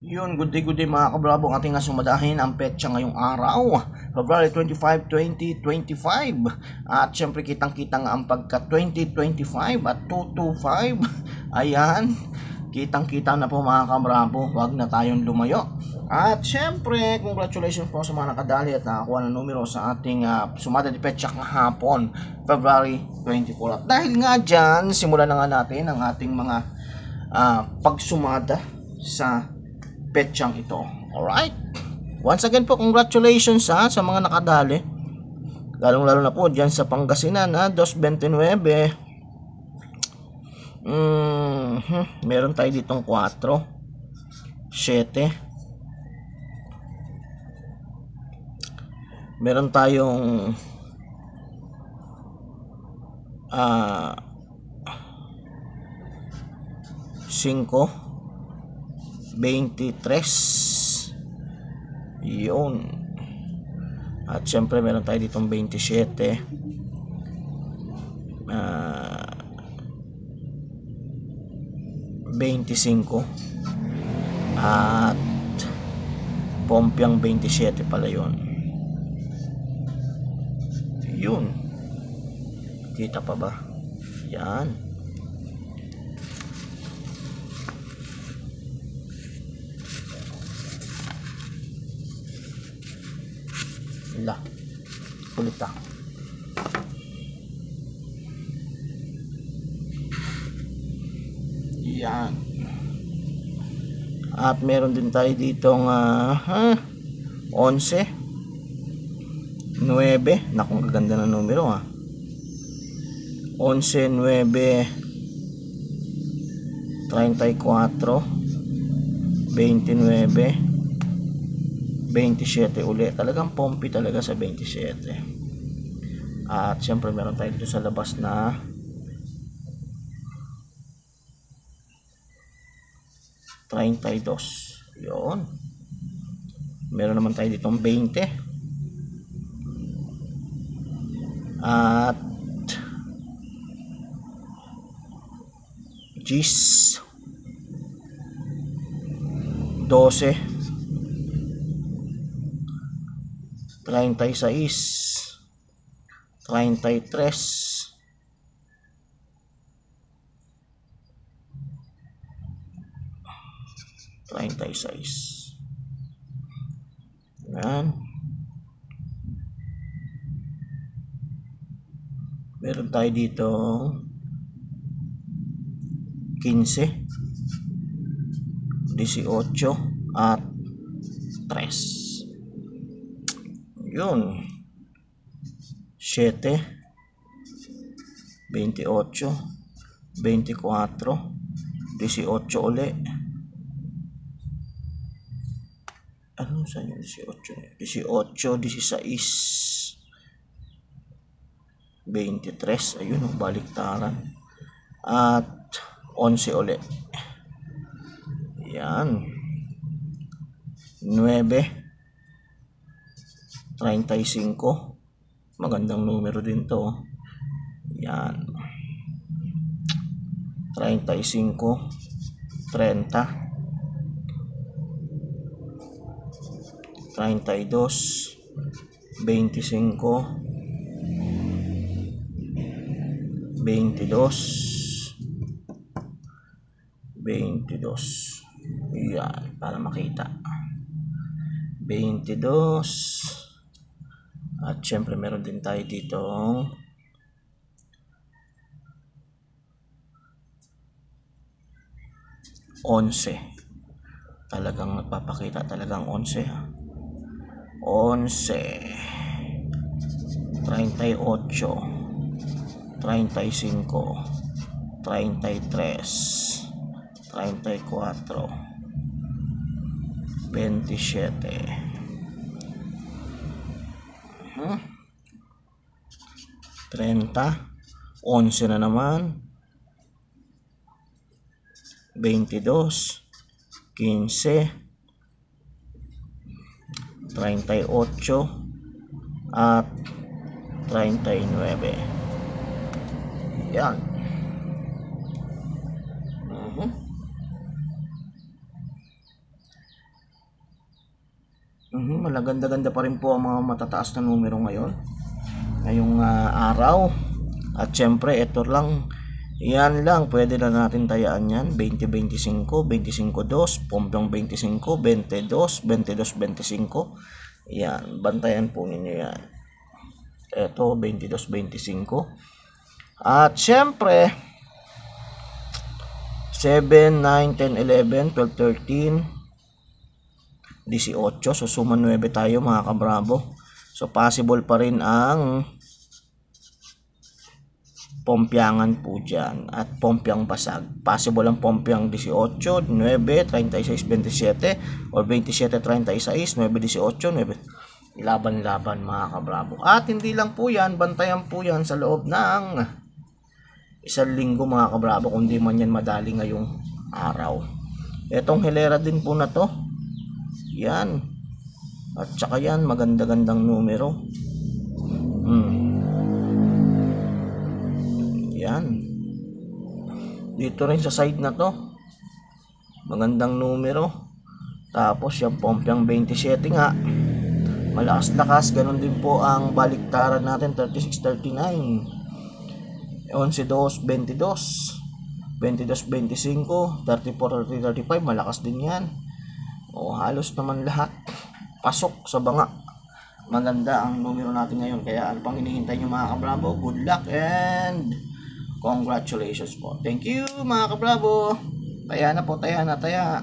Yun, good day mga kabrabo. Ang ating nasumadahin ang petsa ngayong araw, February 25, 2025. At syempre kitang-kita nga ang pagka 2025 at 225. Ayan, kitang-kita na po mga kabrabo. Huwag na tayong lumayo. At syempre, congratulations po sa mga nakadali at nakakuha ng numero sa ating sumada de petsa kahapon, February 24. At dahil nga dyan, simulan na nga natin ang ating mga pagsumada sa petsang ito. Alright? Once again po, congratulations sa mga nakadali. Lalong-lalo na po dyan sa Pangasinan, 229. Meron tayo ditong 4, 7. Meron tayong 5, 23. Yun. At syempre meron tayo ditong 27, 25, at Pompiang 27 pala yun. Yun. Kita pa ba? Yan. Lah, kulit ah. Yan. At meron din tayo ditong 11, 9. Naku, ang ganda ng numero 11, 9, 34, 29, 27 uli. Talagang pompi talaga sa 27. At syempre meron tayo dito sa labas na 32. Yun. Meron naman tayo ditong 20. At Gis 12, 36, 33, 36. Yan. Meron tayo dito 15, 18, at 3. Yun. 7, 28, 24, 18 uli. Ano saan yung 18? 18, 16, 23. Ayun, baliktaran. At 11 uli. Yan. 9, 35. Magandang numero din to. Yan. 35, 30, 32, 25, 22, 22. Yan, para makita. 22. At syempre meron din tayo dito 11. Talagang nagpapakita talagang 11 11, 38, 35, 33, 34, 27. 30, 11 na naman, 22, 15, 38, at 39. Yan. Malaganda-ganda pa rin po ang mga matataas na numero ngayong araw. At syempre ito lang, yan lang, pwede na natin tayaan yan. 20-25, 25-2, Pompiang 25, 22, 22-25. Yan, bantayan po ninyo yan. Ito 22-25. At syempre 7, 9, 10, 11, 12, 13, 18. So suma 9 tayo mga kabravo. So possible pa rin ang Pompyangan po dyan at Pompiang Basag. Possible ang Pompiang 18, 9, 36, 27 or 27, 36, 9, 18, 9. Laban-laban mga kabravo. At hindi lang po yan, bantayan po yan sa loob ng isang linggo mga kabravo, kundi man yan madali ngayong araw. Etong hilera din po na to, yan, at saka yan, maganda-gandang numero. Yan, dito rin sa side na to, magandang numero. Tapos yung Pompiang 27 nga, malakas-lakas. Ganun din po ang baliktaran natin, 36, 39, 11, 2, 22, 22, 25, 34, 30, 35, malakas din yan. O halos naman lahat pasok sa banga. Maganda ang numero natin ngayon. Kaya ano pang hinihintay nyo mga kabravo? Good luck and congratulations po. Thank you mga kabravo. Taya na po, taya na, taya.